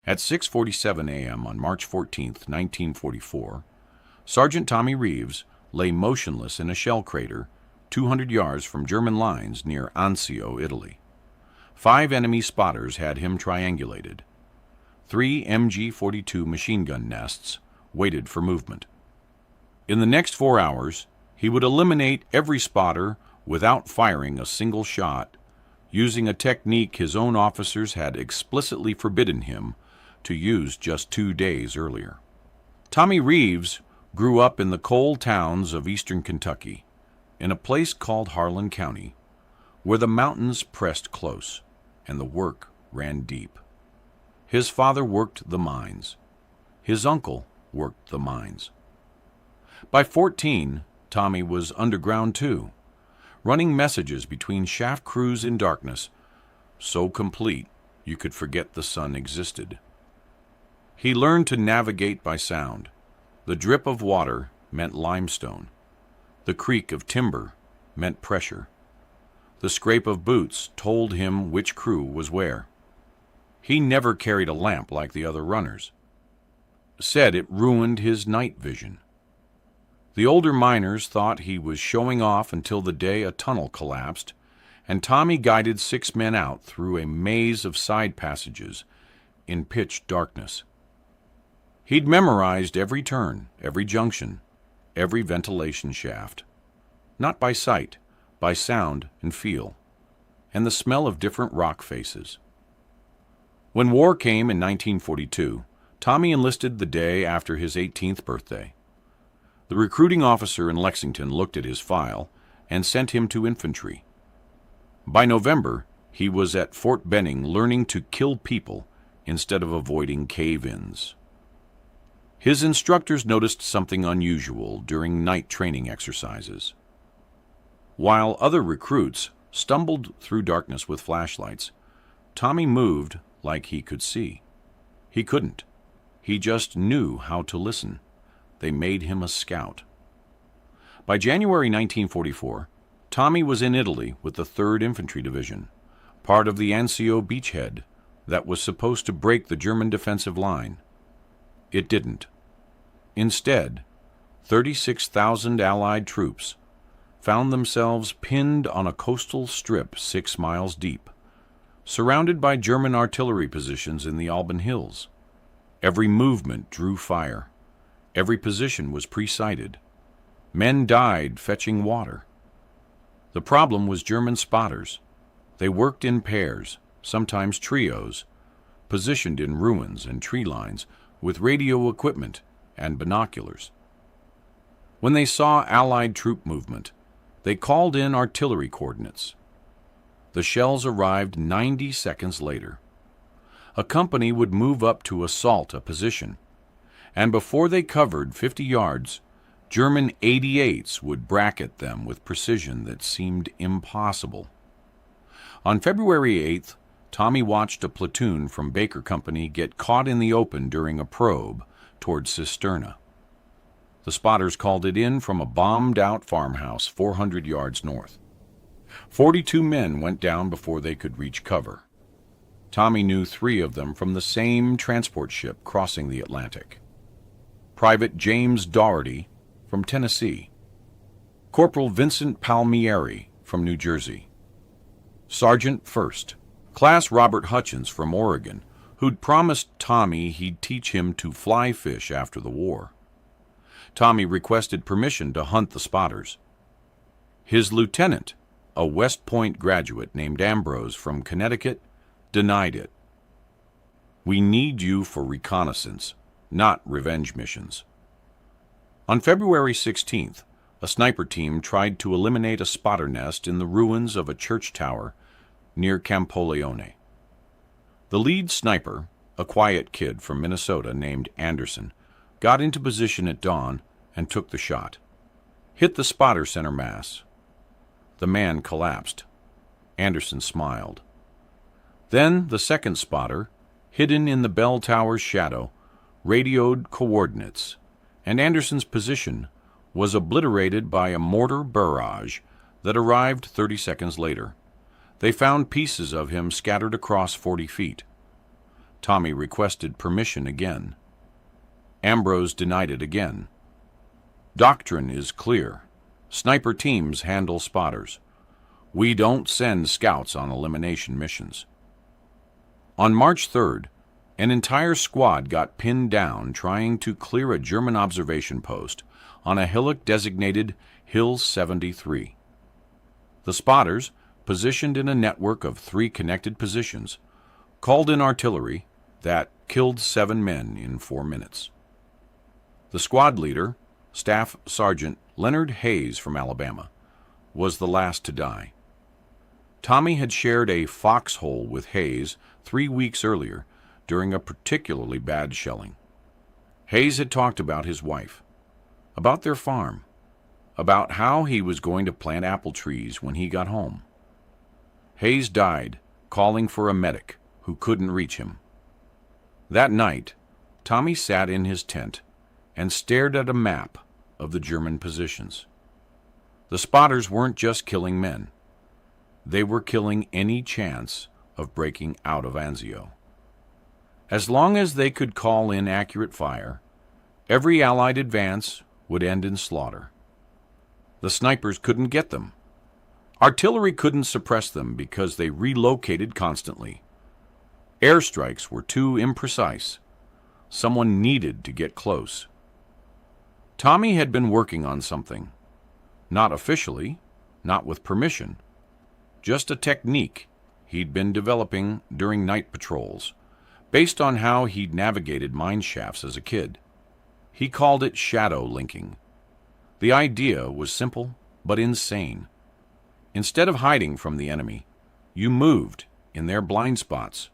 At 6:47 a.m. on March 14, 1944, Sergeant Tommy Reeves lay motionless in a shell crater 200 yards from German lines near Anzio, Italy. 5 enemy spotters had him triangulated. 3 MG-42 machine gun nests waited for movement. In the next 4 hours, he would eliminate every spotter without firing a single shot, using a technique his own officers had explicitly forbidden him to use just 2 days earlier. Tommy Reeves grew up in the coal towns of eastern Kentucky, in a place called Harlan County, where the mountains pressed close and the work ran deep. His father worked the mines. His uncle worked the mines. By 14, Tommy was underground too, running messages between shaft crews in darkness, so complete you could forget the sun existed. He learned to navigate by sound. The drip of water meant limestone. The creak of timber meant pressure. The scrape of boots told him which crew was where. He never carried a lamp like the other runners. Said it ruined his night vision. The older miners thought he was showing off until the day a tunnel collapsed, and Tommy guided 6 men out through a maze of side passages in pitch darkness. He'd memorized every turn, every junction, every ventilation shaft. Not by sight, by sound and feel, and the smell of different rock faces. When war came in 1942, Tommy enlisted the day after his 18th birthday. The recruiting officer in Lexington looked at his file and sent him to infantry. By November, he was at Fort Benning learning to kill people instead of avoiding cave-ins. His instructors noticed something unusual during night training exercises. While other recruits stumbled through darkness with flashlights, Tommy moved like he could see. He couldn't. He just knew how to listen. They made him a scout. By January 1944, Tommy was in Italy with the 3rd Infantry Division, part of the Anzio beachhead that was supposed to break the German defensive line. It didn't. Instead, 36,000 Allied troops found themselves pinned on a coastal strip 6 miles deep, surrounded by German artillery positions in the Alban Hills. Every movement drew fire. Every position was pre-sighted. Men died fetching water. The problem was German spotters. They worked in pairs, sometimes trios, positioned in ruins and tree lines with radio equipment and binoculars. When they saw Allied troop movement, they called in artillery coordinates. The shells arrived 90 seconds later. A company would move up to assault a position, and before they covered 50 yards, German 88s would bracket them with precision that seemed impossible. On February 8th, Tommy watched a platoon from Baker Company get caught in the open during a probe toward Cisterna. The spotters called it in from a bombed-out farmhouse 400 yards north. 42 men went down before they could reach cover. Tommy knew 3 of them from the same transport ship crossing the Atlantic. Private James Dougherty from Tennessee, Corporal Vincent Palmieri from New Jersey, Sergeant First, Class Robert Hutchins from Oregon, who'd promised Tommy he'd teach him to fly fish after the war. Tommy requested permission to hunt the spotters. His lieutenant, a West Point graduate named Ambrose from Connecticut, denied it. "We need you for reconnaissance, not revenge missions." On February 16th, a sniper team tried to eliminate a spotter nest in the ruins of a church tower near Campoleone. The lead sniper, a quiet kid from Minnesota named Anderson, got into position at dawn and took the shot. Hit the spotter center mass. The man collapsed. Anderson smiled. Then the second spotter, hidden in the bell tower's shadow, radioed coordinates, and Anderson's position was obliterated by a mortar barrage that arrived 30 seconds later. They found pieces of him scattered across 40 feet. Tommy requested permission again. Ambrose denied it again. Doctrine is clear. Sniper teams handle spotters. We don't send scouts on elimination missions. On March 3rd, an entire squad got pinned down trying to clear a German observation post on a hillock designated Hill 73. The spotters, positioned in a network of 3 connected positions, called in artillery that killed 7 men in 4 minutes. The squad leader, Staff Sergeant Leonard Hayes from Alabama, was the last to die. Tommy had shared a foxhole with Hayes 3 weeks earlier during a particularly bad shelling. Hayes had talked about his wife, about their farm, about how he was going to plant apple trees when he got home. Hayes died calling for a medic who couldn't reach him. That night, Tommy sat in his tent and stared at a map of the German positions. The spotters weren't just killing men. They were killing any chance of breaking out of Anzio. As long as they could call in accurate fire, every Allied advance would end in slaughter. The snipers couldn't get them. Artillery couldn't suppress them because they relocated constantly. Airstrikes were too imprecise. Someone needed to get close. Tommy had been working on something. Not officially, not with permission. Just a technique he'd been developing during night patrols, based on how he'd navigated mine shafts as a kid. He called it shadow linking. The idea was simple but insane. Instead of hiding from the enemy, you moved in their blind spots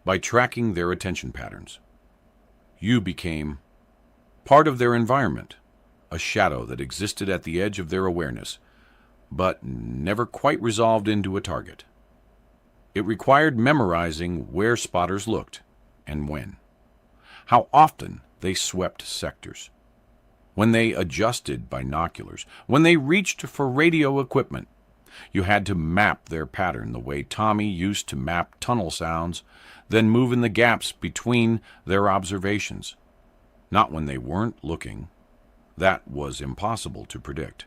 by tracking their attention patterns. You became part of their environment, a shadow that existed at the edge of their awareness, but never quite resolved into a target. It required memorizing where spotters looked and when, how often they swept sectors, when they adjusted binoculars, when they reached for radio equipment. You had to map their pattern the way Tommy used to map tunnel sounds, then move in the gaps between their observations. Not when they weren't looking. That was impossible to predict.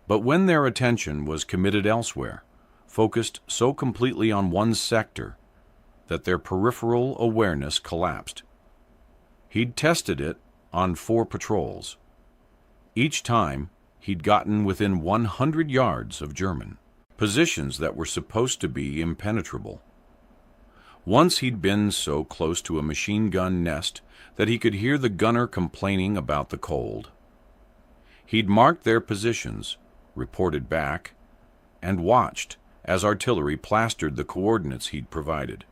But when their attention was committed elsewhere, focused so completely on one sector that their peripheral awareness collapsed. He'd tested it on 4 patrols. Each time, he'd gotten within 100 yards of German, positions that were supposed to be impenetrable. Once he'd been so close to a machine gun nest that he could hear the gunner complaining about the cold. He'd marked their positions, reported back, and watched as artillery plastered the coordinates he'd provided.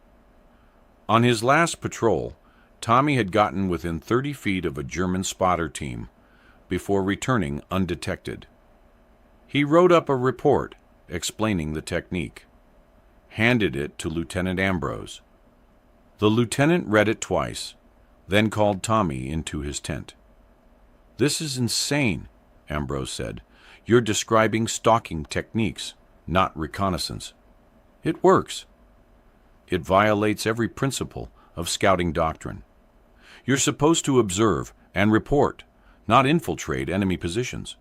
On his last patrol, Tommy had gotten within 30 feet of a German spotter team before returning undetected. He wrote up a report explaining the technique, handed it to Lieutenant Ambrose. The lieutenant read it twice, then called Tommy into his tent. "This is insane," Ambrose said. "You're describing stalking techniques, not reconnaissance. It works. It violates every principle of scouting doctrine. You're supposed to observe and report, not infiltrate enemy positions.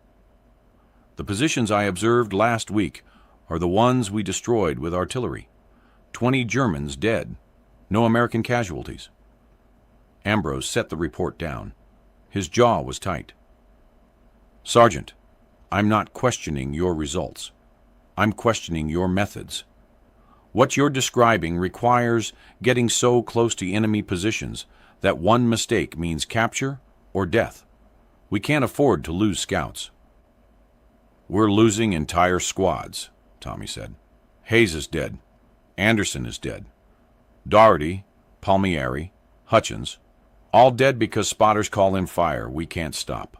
The positions I observed last week are the ones we destroyed with artillery. 20 Germans dead, no American casualties." Ambrose set the report down. His jaw was tight. "Sergeant, I'm not questioning your results. I'm questioning your methods. What you're describing requires getting so close to enemy positions that one mistake means capture or death. We can't afford to lose scouts." "We're losing entire squads," Tommy said. "Hayes is dead. Anderson is dead. Doherty, Palmieri, Hutchins, all dead because spotters call in fire we can't stop.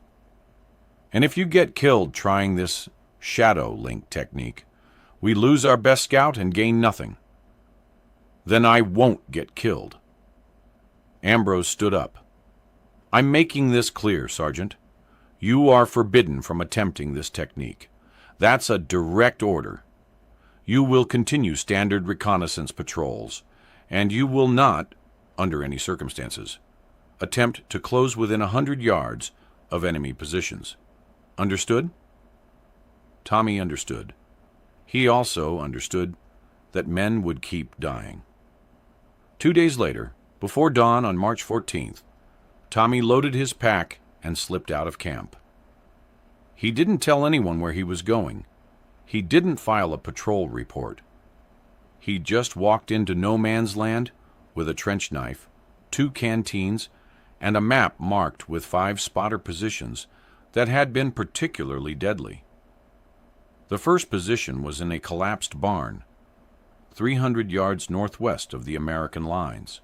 And if you get killed trying this shadow link technique, we lose our best scout and gain nothing. Then I won't get killed." Ambrose stood up. "I'm making this clear, Sergeant. You are forbidden from attempting this technique. That's a direct order. You will continue standard reconnaissance patrols, and you will not under any circumstances. Attempt to close within 100 yards of enemy positions. Understood? Tommy understood. He also understood that men would keep dying. 2 days later, before dawn on March 14th, Tommy loaded his pack and slipped out of camp. He didn't tell anyone where he was going. He didn't file a patrol report. He just walked into no man's land with a trench knife, 2 canteens, and a map marked with 5 spotter positions that had been particularly deadly. The first position was in a collapsed barn, 300 yards northwest of the American lines.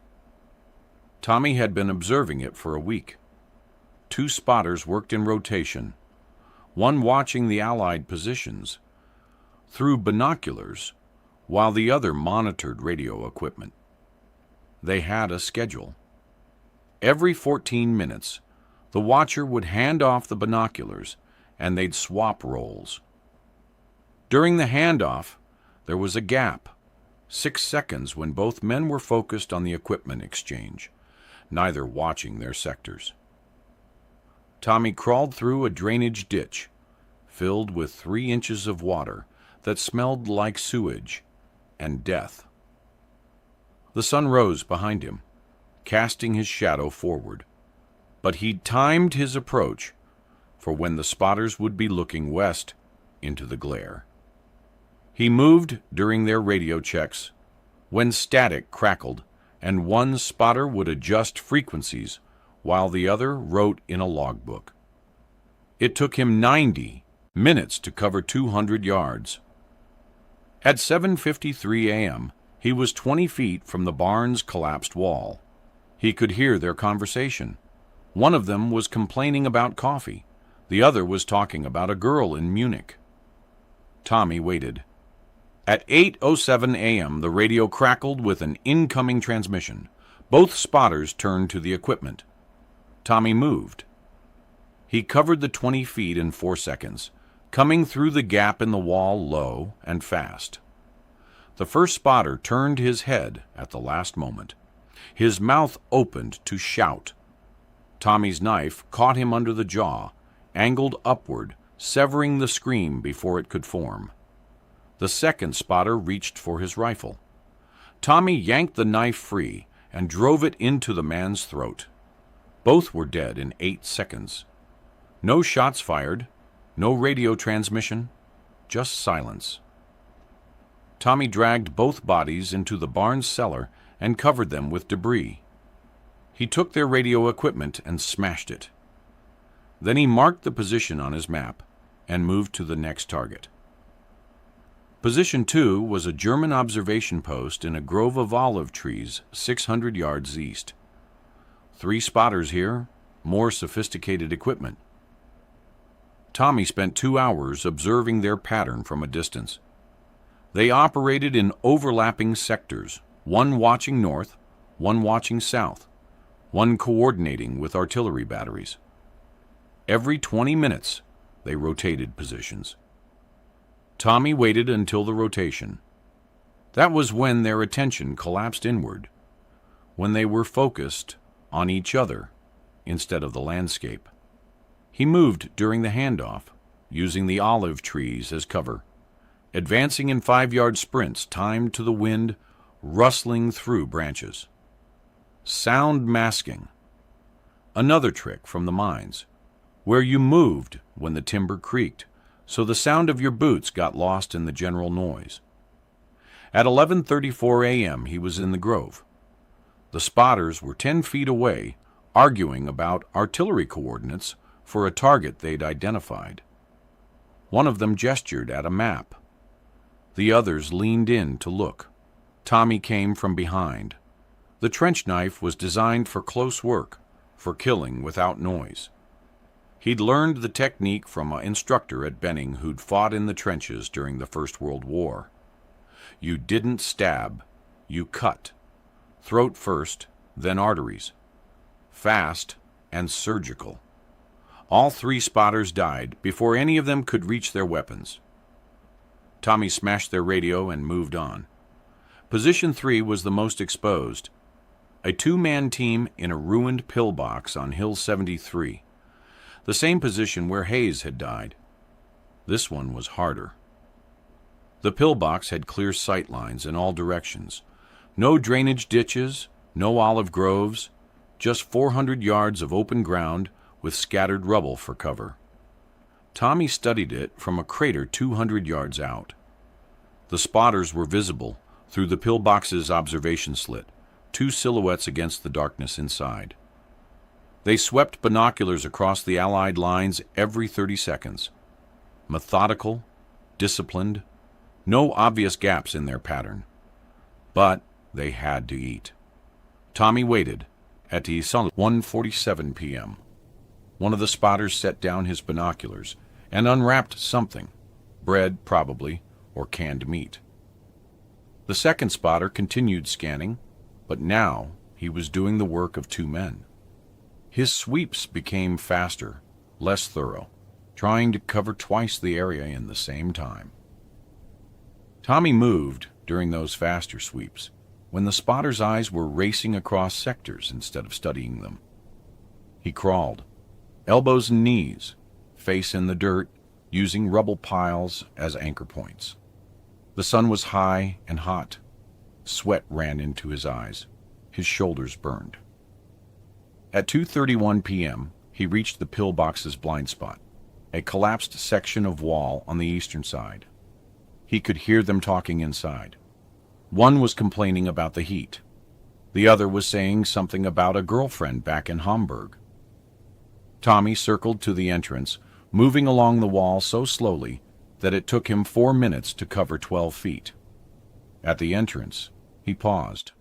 Tommy had been observing it for a week. 2 spotters worked in rotation, one watching the Allied positions through binoculars while the other monitored radio equipment. They had a schedule. Every 14 minutes, the watcher would hand off the binoculars and they'd swap roles. During the handoff, there was a gap, 6 seconds, when both men were focused on the equipment exchange, neither watching their sectors. Tommy crawled through a drainage ditch filled with 3 inches of water that smelled like sewage and death. The sun rose behind him, casting his shadow forward, but he'd timed his approach for when the spotters would be looking west into the glare. He moved during their radio checks, when static crackled and one spotter would adjust frequencies while the other wrote in a logbook. It took him 90 minutes to cover 200 yards. At 7:53 a.m., he was 20 feet from the barn's collapsed wall. He could hear their conversation. One of them was complaining about coffee. The other was talking about a girl in Munich. Tommy waited. At 8:07 a.m., the radio crackled with an incoming transmission. Both spotters turned to the equipment. Tommy moved. He covered the 20 feet in 4 seconds, coming through the gap in the wall low and fast. The first spotter turned his head at the last moment. His mouth opened to shout. Tommy's knife caught him under the jaw, angled upward, severing the scream before it could form. The second spotter reached for his rifle. Tommy yanked the knife free and drove it into the man's throat. Both were dead in 8 seconds. No shots fired, no radio transmission, just silence. Tommy dragged both bodies into the barn's cellar and covered them with debris. He took their radio equipment and smashed it. Then he marked the position on his map and moved to the next target. Position 2 was a German observation post in a grove of olive trees 600 yards east. 3 spotters here, more sophisticated equipment. Tommy spent 2 hours observing their pattern from a distance. They operated in overlapping sectors, one watching north, one watching south, one coordinating with artillery batteries. Every 20 minutes, they rotated positions. Tommy waited until the rotation. That was when their attention collapsed inward, when they were focused on each other instead of the landscape. He moved during the handoff, using the olive trees as cover, advancing in 5-yard sprints timed to the wind rustling through branches. Sound masking. Another trick from the mines, where you moved when the timber creaked, so the sound of your boots got lost in the general noise. At 11:34 a.m., he was in the grove. The spotters were 10 feet away, arguing about artillery coordinates for a target they'd identified. One of them gestured at a map. The others leaned in to look. Tommy came from behind. The trench knife was designed for close work, for killing without noise. He'd learned the technique from an instructor at Benning who'd fought in the trenches during the First World War. You didn't stab, you cut. Throat first, then arteries. Fast and surgical. All 3 spotters died before any of them could reach their weapons. Tommy smashed their radio and moved on. Position 3 was the most exposed. A two-man team in a ruined pillbox on Hill 73, the same position where Hayes had died. This one was harder. The pillbox had clear sight lines in all directions. No drainage ditches, no olive groves, just 400 yards of open ground with scattered rubble for cover. Tommy studied it from a crater 200 yards out. The spotters were visible through the pillbox's observation slit, two silhouettes against the darkness inside. They swept binoculars across the Allied lines every 30 seconds. Methodical, disciplined, no obvious gaps in their pattern. But they had to eat. Tommy waited at 1:47 p.m. One of the spotters set down his binoculars and unwrapped something, bread probably, or canned meat. The second spotter continued scanning, but now he was doing the work of two men. His sweeps became faster, less thorough, trying to cover twice the area in the same time. Tommy moved during those faster sweeps, when the spotter's eyes were racing across sectors instead of studying them. He crawled, elbows and knees, face in the dirt, using rubble piles as anchor points. The sun was high and hot. Sweat ran into his eyes. His shoulders burned. At 2:31 p.m., he reached the pillbox's blind spot, a collapsed section of wall on the eastern side. He could hear them talking inside. One was complaining about the heat. The other was saying something about a girlfriend back in Hamburg. Tommy circled to the entrance, moving along the wall so slowly that it took him 4 minutes to cover 12 feet. At the entrance, he paused,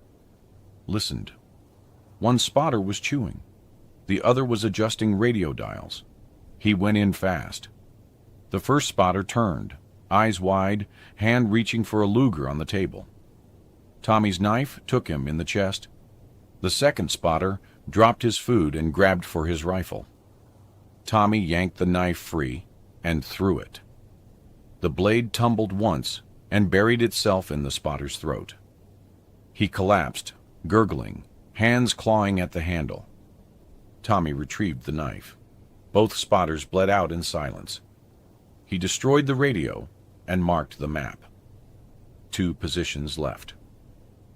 listened. One spotter was chewing. The other was adjusting radio dials. He went in fast. The first spotter turned, eyes wide, hand reaching for a Luger on the table. Tommy's knife took him in the chest. The second spotter dropped his food and grabbed for his rifle. Tommy yanked the knife free and threw it. The blade tumbled once and buried itself in the spotter's throat. He collapsed, gurgling, hands clawing at the handle. Tommy retrieved the knife. Both spotters bled out in silence. He destroyed the radio and marked the map. 2 positions left.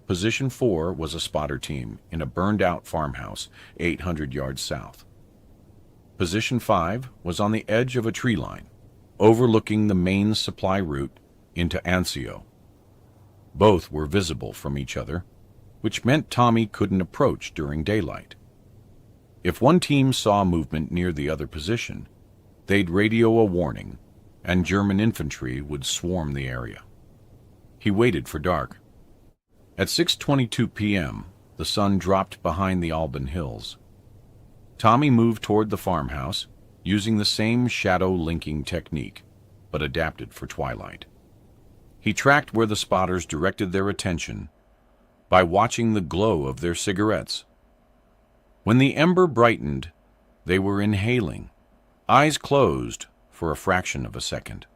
Position 4 was a spotter team in a burned-out farmhouse 800 yards south. Position 5 was on the edge of a tree line, overlooking the main supply route into Anzio. Both were visible from each other, which meant Tommy couldn't approach during daylight. If one team saw movement near the other position, they'd radio a warning, and German infantry would swarm the area. He waited for dark. At 6:22 p.m., the sun dropped behind the Alban Hills. Tommy moved toward the farmhouse, using the same shadow-linking technique, but adapted for twilight. He tracked where the spotters directed their attention by watching the glow of their cigarettes. When the ember brightened, they were inhaling, eyes closed for a fraction of a second.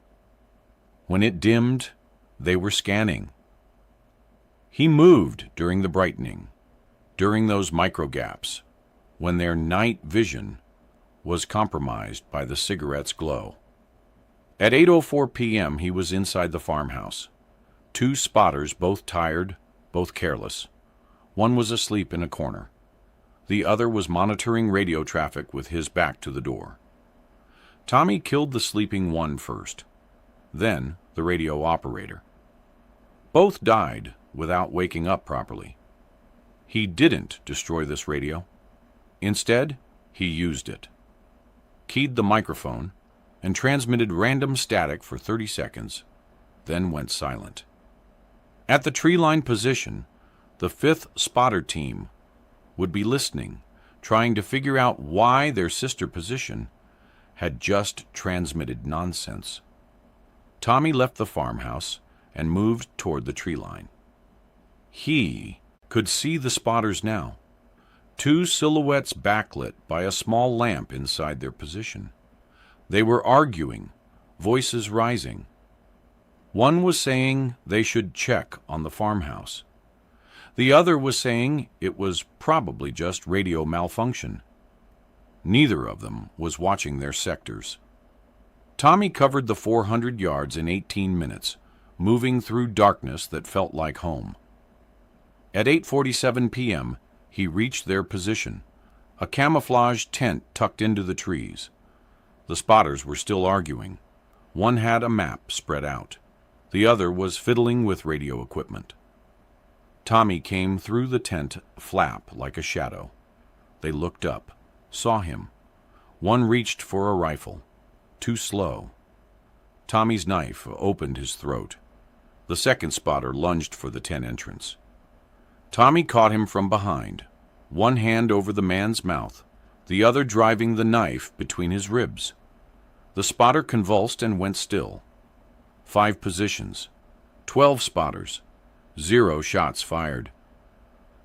When it dimmed, they were scanning. He moved during the brightening, during those microgaps, when their night vision was compromised by the cigarette's glow. At 8:04 p.m., he was inside the farmhouse. 2 spotters, both tired, both careless. One was asleep in a corner. The other was monitoring radio traffic with his back to the door. Tommy killed the sleeping one first, then the radio operator. Both died without waking up properly. He didn't destroy this radio. Instead, he used it, keyed the microphone, and transmitted random static for 30 seconds, then went silent. At the tree-line position, the 5th spotter team would be listening, trying to figure out why their sister position had just transmitted nonsense. Tommy left the farmhouse and moved toward the tree line. He could see the spotters now, 2 silhouettes backlit by a small lamp inside their position. They were arguing, voices rising. One was saying they should check on the farmhouse. The other was saying it was probably just radio malfunction. Neither of them was watching their sectors. Tommy covered the 400 yards in 18 minutes, moving through darkness that felt like home. At 8:47 p.m., he reached their position, a camouflaged tent tucked into the trees. The spotters were still arguing. One had a map spread out. The other was fiddling with radio equipment. Tommy came through the tent flap like a shadow. They looked up, saw him. One reached for a rifle. Too slow. Tommy's knife opened his throat. The second spotter lunged for the tent entrance. Tommy caught him from behind, one hand over the man's mouth, the other driving the knife between his ribs. The spotter convulsed and went still. 5 positions, 12 spotters, 0 shots fired.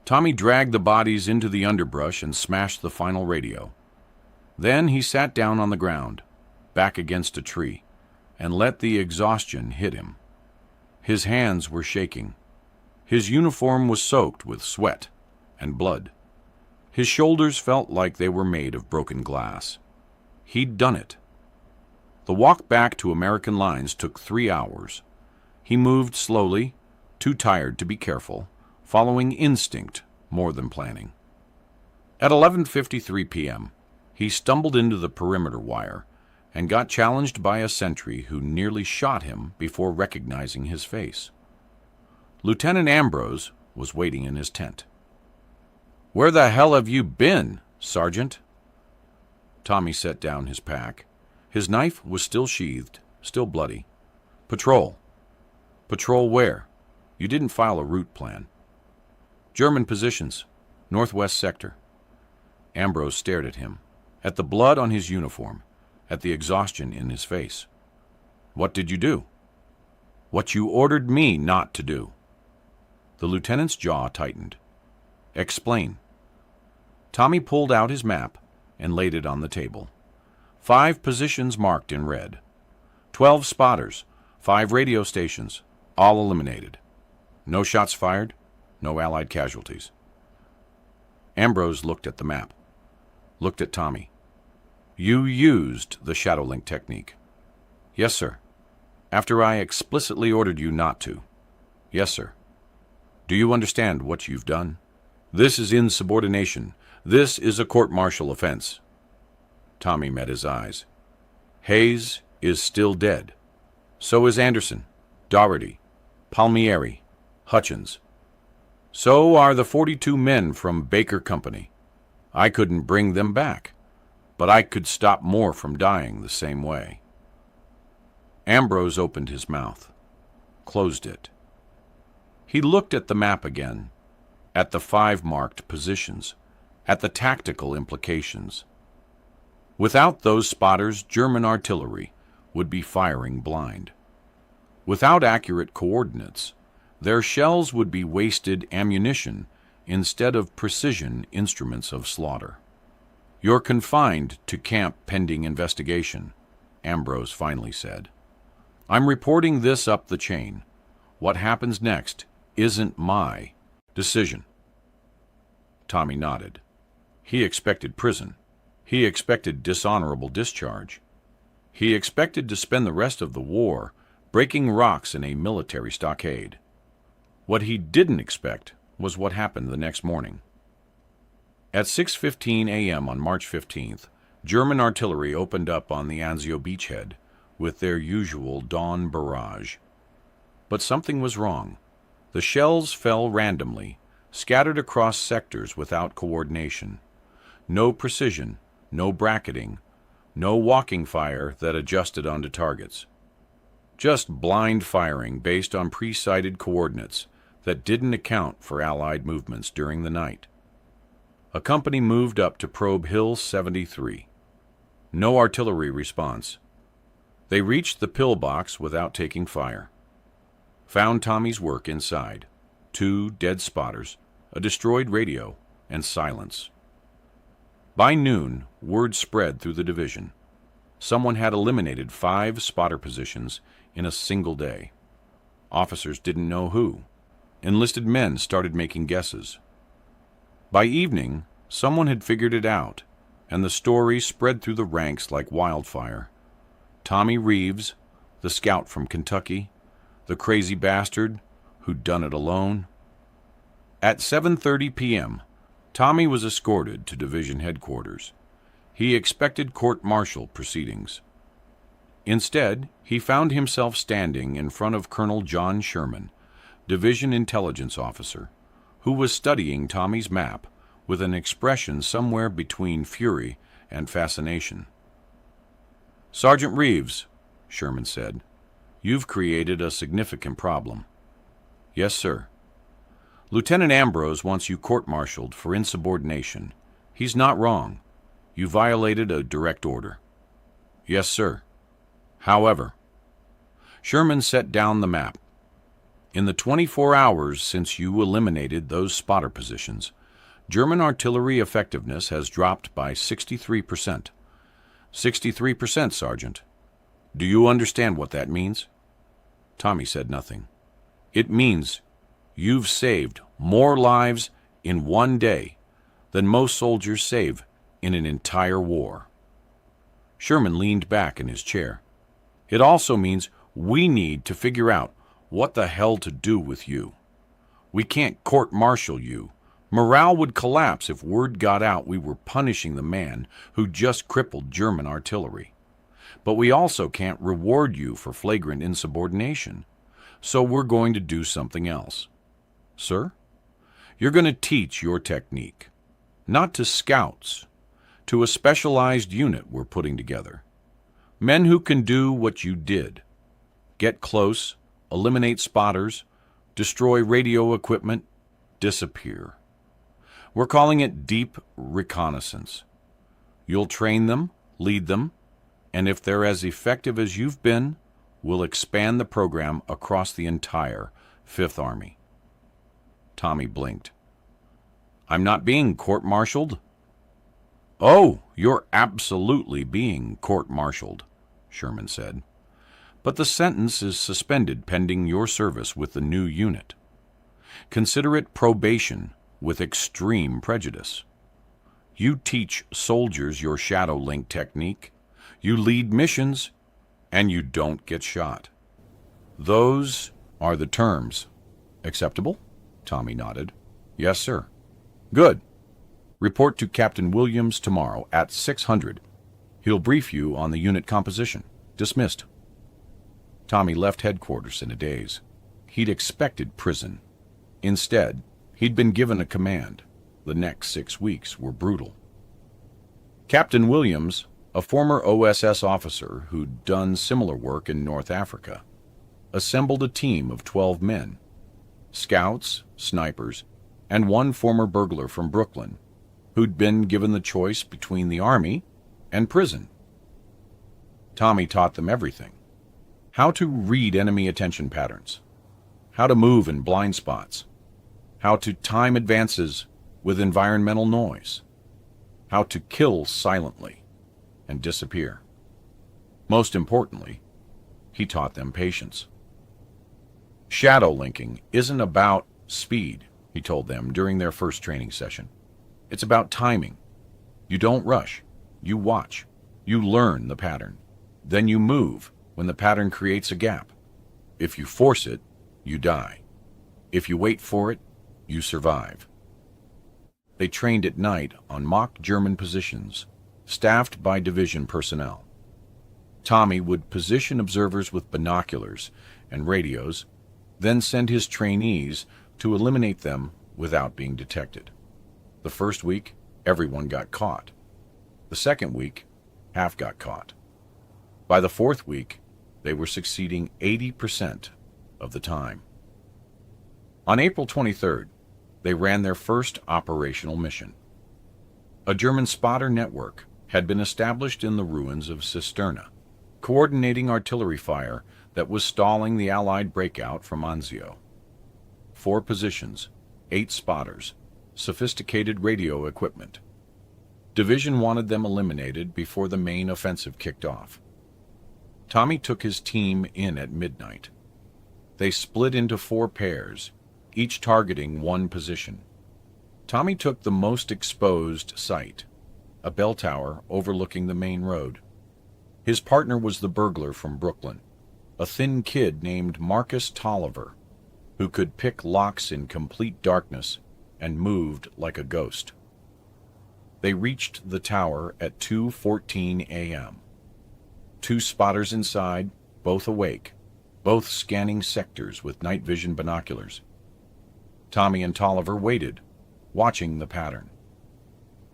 Tommy dragged the bodies into the underbrush and smashed the final radio. Then he sat down on the ground, back against a tree, and let the exhaustion hit him. His hands were shaking. His uniform was soaked with sweat and blood. His shoulders felt like they were made of broken glass. He'd done it. The walk back to American lines took 3 hours. He moved slowly, too tired to be careful, following instinct more than planning. At 11:53 p.m., he stumbled into the perimeter wire and got challenged by a sentry who nearly shot him before recognizing his face. Lieutenant Ambrose was waiting in his tent. "Where the hell have you been, Sergeant?" Tommy set down his pack. His knife was still sheathed, still bloody. "Patrol." "Patrol where? You didn't file a route plan." "German positions, northwest sector." Ambrose stared at him, at the blood on his uniform, at the exhaustion in his face. "What did you do?" "What you ordered me not to do." The lieutenant's jaw tightened. "Explain." Tommy pulled out his map and laid it on the table. 5 positions marked in red. 12 spotters, 5 radio stations, all eliminated. No shots fired, no Allied casualties. Ambrose looked at the map, looked at Tommy. "You used the Shadowlink technique." "Yes, sir." "After I explicitly ordered you not to." "Yes, sir." "Do you understand what you've done? This is insubordination. This is a court-martial offense." Tommy met his eyes. "Hayes is still dead. So is Anderson, Dougherty, Palmieri, Hutchins. So are the 42 men from Baker Company. I couldn't bring them back, but I could stop more from dying the same way." Ambrose opened his mouth, closed it. He looked at the map again, at the 5 marked positions, at the tactical implications. Without those spotters, German artillery would be firing blind. Without accurate coordinates, their shells would be wasted ammunition instead of precision instruments of slaughter. "You're confined to camp pending investigation," Ambrose finally said. "I'm reporting this up the chain. What happens next isn't my decision." Tommy nodded. He expected prison. He expected dishonorable discharge. He expected to spend the rest of the war breaking rocks in a military stockade. What he didn't expect was what happened the next morning. At 6:15 a.m. on March 15th, German artillery opened up on the Anzio beachhead with their usual dawn barrage. But something was wrong. The shells fell randomly, scattered across sectors without coordination. No precision, no bracketing, no walking fire that adjusted onto targets. Just blind firing based on pre-sighted coordinates that didn't account for Allied movements during the night. A company moved up to probe Hill 73. No artillery response. They reached the pillbox without taking fire. Found Tommy's work inside. 2 dead spotters, a destroyed radio, and silence. By noon, word spread through the division. Someone had eliminated 5 spotter positions in a single day. Officers didn't know who. enlisted men started making guesses. By evening, someone had figured it out, and the story spread through the ranks like wildfire. Tommy Reeves, the scout from Kentucky, the crazy bastard who'd done it alone. At 7:30 p.m., Tommy was escorted to division headquarters. He expected court-martial proceedings. Instead, he found himself standing in front of Colonel John Sherman, Division Intelligence Officer, who was studying Tommy's map with an expression somewhere between fury and fascination. "Sergeant Reeves," Sherman said, "you've created a significant problem." "Yes, sir." "Lieutenant Ambrose wants you court-martialed for insubordination. He's not wrong. You violated a direct order." "Yes, sir." "However," Sherman set down the map. "In the 24 hours since you eliminated those spotter positions, German artillery effectiveness has dropped by 63%. 63%, Sergeant. Do you understand what that means?" Tommy said nothing. "It means you've saved more lives in one day than most soldiers save in an entire war." Sherman leaned back in his chair. "It also means we need to figure out what the hell to do with you. We can't court-martial you. Morale would collapse if word got out we were punishing the man who just crippled German artillery. But we also can't reward you for flagrant insubordination. So we're going to do something else. Sir, you're going to teach your technique, not to scouts, to a specialized unit we're putting together. Men who can do what you did. Get close, eliminate spotters, destroy radio equipment, disappear. We're calling it deep reconnaissance. You'll train them, lead them, and if they're as effective as you've been, we'll expand the program across the entire Fifth Army." Tommy blinked. "I'm not being court-martialed?" "Oh, you're absolutely being court-martialed," Sherman said. "But the sentence is suspended pending your service with the new unit. Consider it probation with extreme prejudice. You teach soldiers your shadow link technique, you lead missions, and you don't get shot. Those are the terms. Acceptable?" Tommy nodded. "Yes, sir." "Good. Report to Captain Williams tomorrow at 600. He'll brief you on the unit composition. Dismissed." Tommy left headquarters in a daze. He'd expected prison. Instead, he'd been given a command. The next 6 weeks were brutal. Captain Williams, a former OSS officer who'd done similar work in North Africa, assembled a team of 12 men, scouts, snipers, and one former burglar from Brooklyn, who'd been given the choice between the army and prison. Tommy taught them everything. How to read enemy attention patterns, how to move in blind spots, how to time advances with environmental noise, how to kill silently and disappear. Most importantly, he taught them patience. Shadow linking isn't about speed, he told them during their first training session. It's about timing. You don't rush. You watch. You learn the pattern. Then you move when the pattern creates a gap. If you force it, you die. If you wait for it, you survive. They trained at night on mock German positions, staffed by division personnel. Tommy would position observers with binoculars and radios, then send his trainees to eliminate them without being detected. The first week, everyone got caught. The second week, half got caught. By the fourth week, they were succeeding 80% of the time. On April 23rd, they ran their first operational mission. A German spotter network had been established in the ruins of Cisterna, coordinating artillery fire that was stalling the Allied breakout from Anzio. 4 positions, 8 spotters, sophisticated radio equipment. Division wanted them eliminated before the main offensive kicked off. Tommy took his team in at midnight. They split into 4 pairs, each targeting one position. Tommy took the most exposed site, a bell tower overlooking the main road. His partner was the burglar from Brooklyn, a thin kid named Marcus Tolliver, who could pick locks in complete darkness and moved like a ghost. They reached the tower at 2:14 a.m. 2 spotters inside, both awake, both scanning sectors with night vision binoculars. Tommy and Tolliver waited, watching the pattern.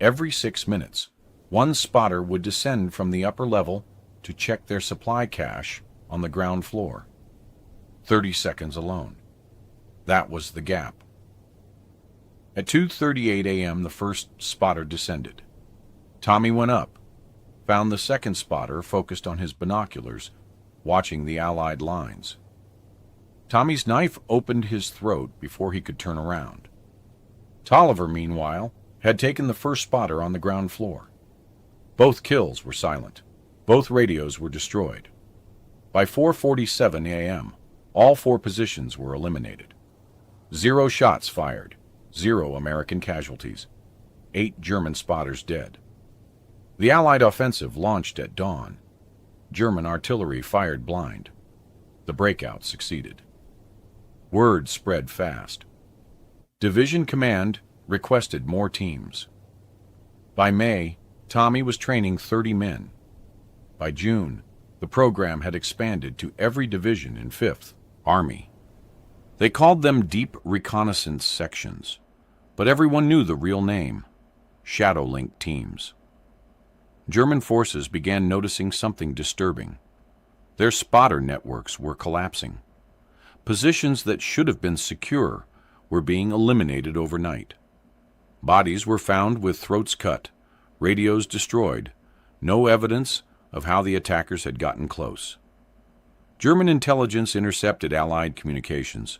Every 6 minutes, one spotter would descend from the upper level to check their supply cache on the ground floor. 30 seconds alone. That was the gap. At 2:38 a.m., the first spotter descended. Tommy went up, found the second spotter focused on his binoculars, watching the Allied lines. Tommy's knife opened his throat before he could turn around. Tolliver, meanwhile, had taken the first spotter on the ground floor. Both kills were silent. Both radios were destroyed. By 4:47 a.m., all 4 positions were eliminated. 0 shots fired, 0 American casualties, 8 German spotters dead. The Allied offensive launched at dawn. German artillery fired blind. The breakout succeeded. Word spread fast. Division Command requested more teams. By May, Tommy was training 30 men. By June, the program had expanded to every division in 5th Army. They called them Deep Reconnaissance Sections, but everyone knew the real name: Shadow Link Teams. German forces began noticing something disturbing. Their spotter networks were collapsing. Positions that should have been secure were being eliminated overnight. Bodies were found with throats cut, radios destroyed, no evidence of how the attackers had gotten close. German intelligence intercepted Allied communications,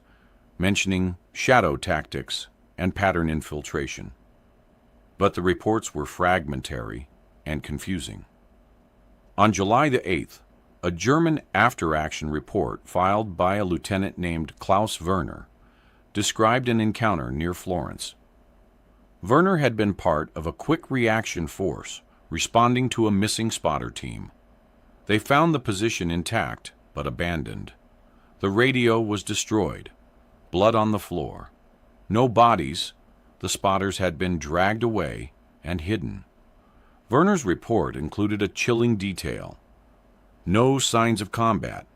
mentioning shadow tactics and pattern infiltration. But the reports were fragmentary and confusing. On July the 8th, a German after-action report filed by a lieutenant named Klaus Werner described an encounter near Florence. Werner had been part of a quick reaction force responding to a missing spotter team. They found the position intact but abandoned. The radio was destroyed, blood on the floor. No bodies. The spotters had been dragged away and hidden. Werner's report included a chilling detail. No signs of combat,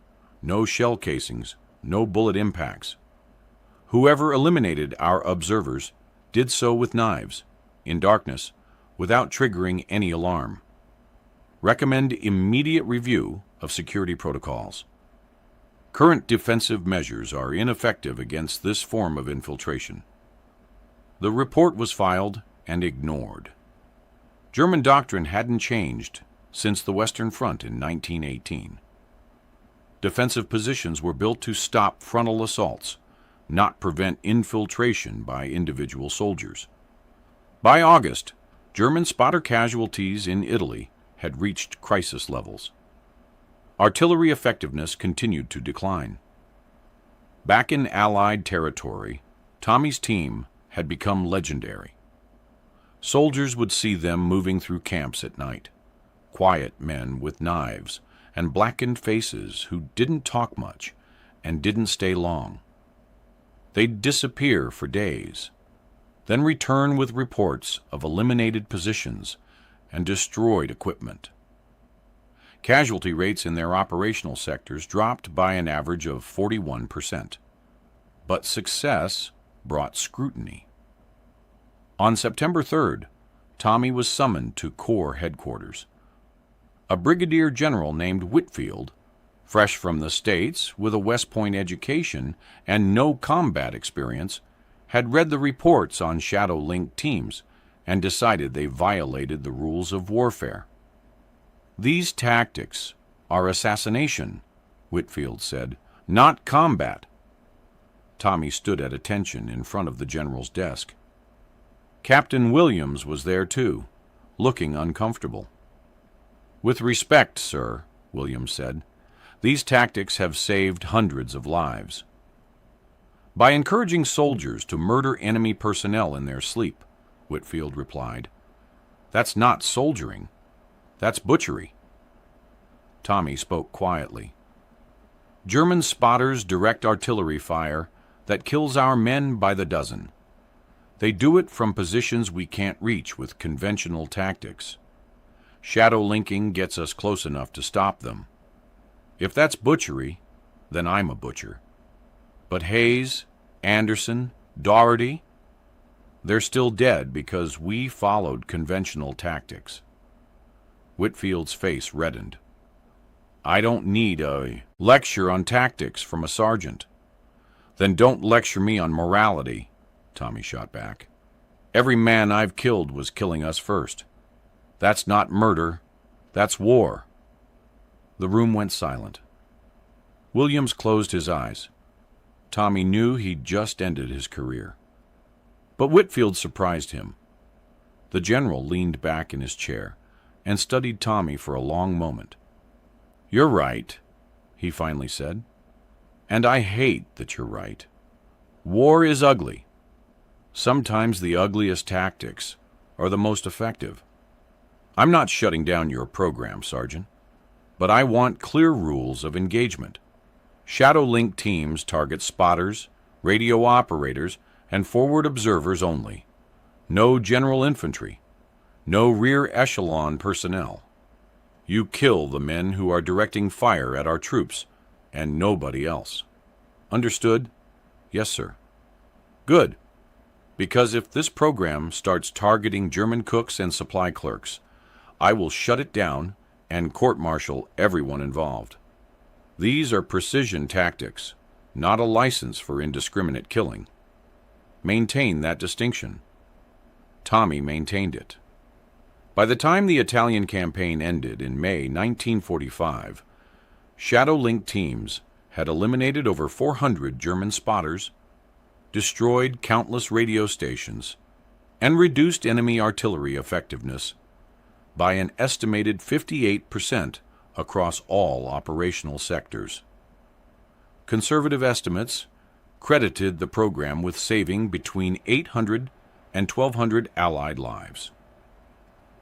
no shell casings, no bullet impacts. Whoever eliminated our observers did so with knives, in darkness, without triggering any alarm. Recommend immediate review of security protocols. Current defensive measures are ineffective against this form of infiltration. The report was filed and ignored. German doctrine hadn't changed since the Western Front in 1918. Defensive positions were built to stop frontal assaults, not prevent infiltration by individual soldiers. By August, German spotter casualties in Italy had reached crisis levels. Artillery effectiveness continued to decline. Back in Allied territory, Tommy's team had become legendary. Soldiers would see them moving through camps at night, quiet men with knives and blackened faces who didn't talk much and didn't stay long. They'd disappear for days, then return with reports of eliminated positions and destroyed equipment. Casualty rates in their operational sectors dropped by an average of 41%. But success brought scrutiny. On September 3rd, Tommy was summoned to Corps headquarters. A brigadier general named Whitfield, fresh from the States with a West Point education and no combat experience, had read the reports on Shadow Link teams and decided they violated the rules of warfare. "These tactics are assassination," Whitfield said, "not combat." Tommy stood at attention in front of the general's desk. Captain Williams was there too, looking uncomfortable. "With respect, sir," Williams said, "these tactics have saved hundreds of lives." By encouraging soldiers to murder enemy personnel in their sleep, Whitfield replied. That's not soldiering. That's butchery. Tommy spoke quietly. German spotters direct artillery fire that kills our men by the dozen. They do it from positions we can't reach with conventional tactics. Shadow linking gets us close enough to stop them. If that's butchery, then I'm a butcher. But Hayes, Anderson, Doherty, they're still dead because we followed conventional tactics. Whitfield's face reddened. I don't need a lecture on tactics from a sergeant. Then don't lecture me on morality, Tommy shot back. Every man I've killed was killing us first. That's not murder, that's war. The room went silent. Williams closed his eyes. Tommy knew he'd just ended his career. But Whitfield surprised him. The general leaned back in his chair and studied Tommy for a long moment. You're right, he finally said. And I hate that you're right. War is ugly. Sometimes the ugliest tactics are the most effective. I'm not shutting down your program, Sergeant, but I want clear rules of engagement. Shadow Link teams target spotters, radio operators, and forward observers only. No general infantry. No rear echelon personnel. You kill the men who are directing fire at our troops, and nobody else. Understood? Yes, sir. Good. Because if this program starts targeting German cooks and supply clerks, I will shut it down and court-martial everyone involved. These are precision tactics, not a license for indiscriminate killing. Maintain that distinction. Tommy maintained it. By the time the Italian campaign ended in May 1945, Shadow Link teams had eliminated over 400 German spotters, destroyed countless radio stations, and reduced enemy artillery effectiveness by an estimated 58% across all operational sectors. Conservative estimates credited the program with saving between 800 and 1,200 Allied lives.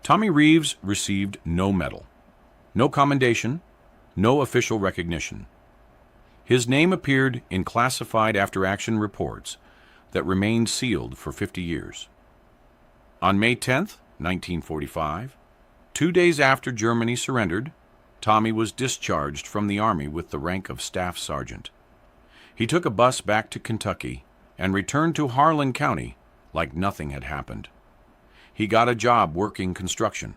Tommy Reeves received no medal, no commendation, no official recognition. His name appeared in classified after-action reports that remained sealed for 50 years. On May 10, 1945, 2 days after Germany surrendered, Tommy was discharged from the Army with the rank of Staff Sergeant. He took a bus back to Kentucky and returned to Harlan County like nothing had happened. He got a job working construction,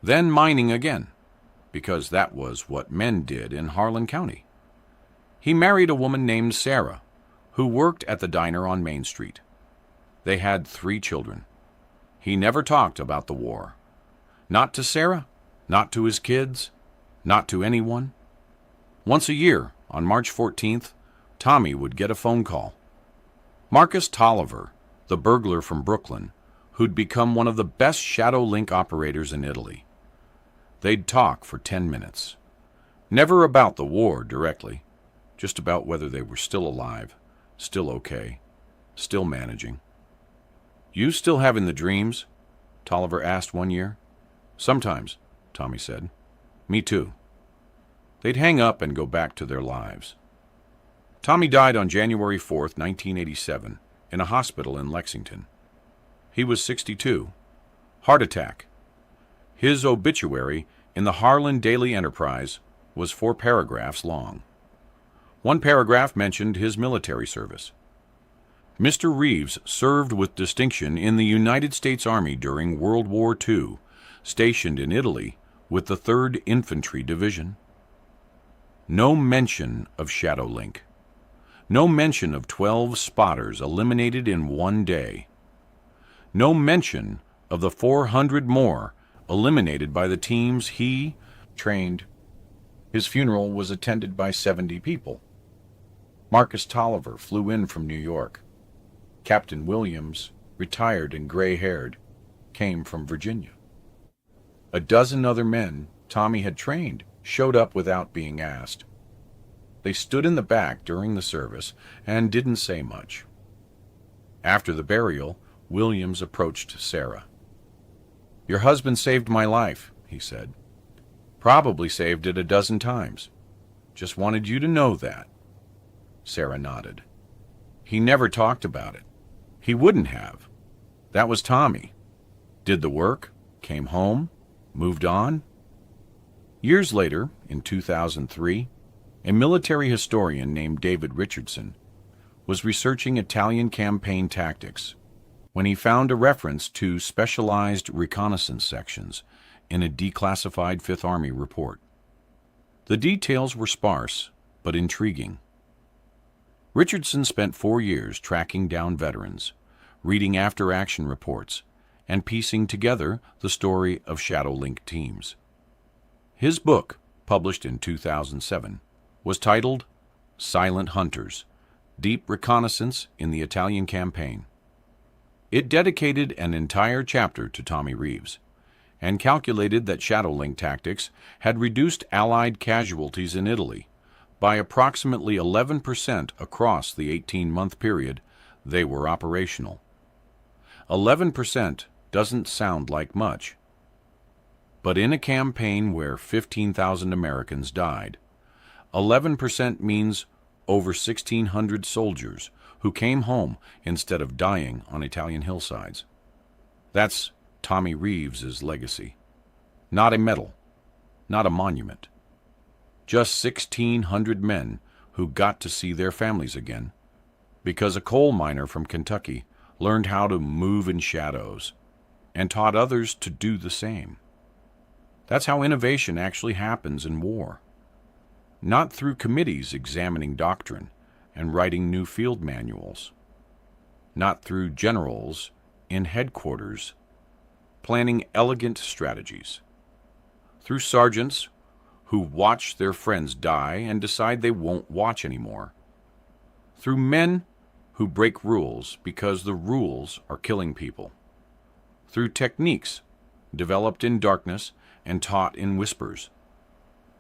then mining again, because that was what men did in Harlan County. He married a woman named Sarah, who worked at the diner on Main Street. They had 3 children. He never talked about the war. Not to Sarah, not to his kids, not to anyone. Once a year, on March 14th, Tommy would get a phone call. Marcus Tolliver, the burglar from Brooklyn, who'd become one of the best Shadow Link operators in Italy. They'd talk for 10 minutes. Never about the war directly, just about whether they were still alive, still okay, still managing. You still having the dreams? Tolliver asked one year. Sometimes, Tommy said. Me too. They'd hang up and go back to their lives. Tommy died on January 4th, 1987, in a hospital in Lexington. He was 62. Heart attack. His obituary in the Harlan Daily Enterprise was 4 paragraphs long. One paragraph mentioned his military service. Mr. Reeves served with distinction in the United States Army during World War II, stationed in Italy with the 3rd Infantry Division. No mention of Shadow Link. No mention of 12 spotters eliminated in one day. No mention of the 400 more eliminated by the teams he trained. His funeral was attended by 70 people. Marcus Tolliver flew in from New York. Captain Williams, retired and gray-haired, came from Virginia. A dozen other men Tommy had trained showed up without being asked. They stood in the back during the service and didn't say much. After the burial, Williams approached Sarah. "Your husband saved my life," he said. "Probably saved it a dozen times. Just wanted you to know that." Sarah nodded. "He never talked about it. He wouldn't have. That was Tommy. Did the work, came home, moved on." Years later, in 2003, a military historian named David Richardson was researching Italian campaign tactics when he found a reference to specialized reconnaissance sections in a declassified Fifth Army report. The details were sparse, but intriguing. Richardson spent 4 years tracking down veterans, reading after-action reports, and piecing together the story of Shadow Link teams. His book, published in 2007, was titled Silent Hunters: Deep Reconnaissance in the Italian Campaign. It dedicated an entire chapter to Tommy Reeves and calculated that Shadow Link tactics had reduced Allied casualties in Italy by approximately 11% across the 18-month period they were operational. 11% doesn't sound like much, but in a campaign where 15,000 Americans died, 11% means over 1,600 soldiers who came home instead of dying on Italian hillsides. That's Tommy Reeves' legacy. Not a medal, not a monument. Just 1,600 men who got to see their families again because a coal miner from Kentucky learned how to move in shadows and taught others to do the same. That's how innovation actually happens in war. Not through committees examining doctrine and writing new field manuals. Not through generals in headquarters planning elegant strategies. Through sergeants who watch their friends die and decide they won't watch anymore. Through men who break rules because the rules are killing people. Through techniques developed in darkness and taught in whispers,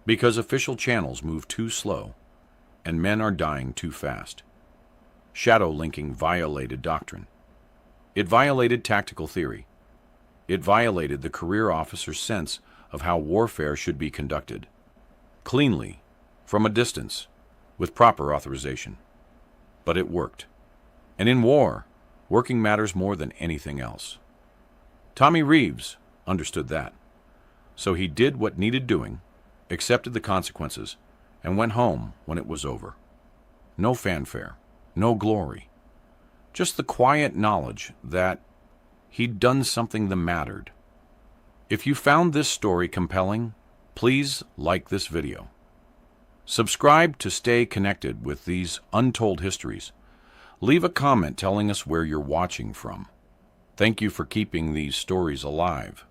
because official channels move too slow and men are dying too fast. Shadow linking violated doctrine. It violated tactical theory. It violated the career officer's sense of how warfare should be conducted. Cleanly, from a distance, with proper authorization. But it worked. And in war, working matters more than anything else. Tommy Reeves understood that. So he did what needed doing, accepted the consequences, and went home when it was over. No fanfare, no glory. Just the quiet knowledge that he'd done something that mattered. If you found this story compelling, please like this video. Subscribe to stay connected with these untold histories. Leave a comment telling us where you're watching from. Thank you for keeping these stories alive.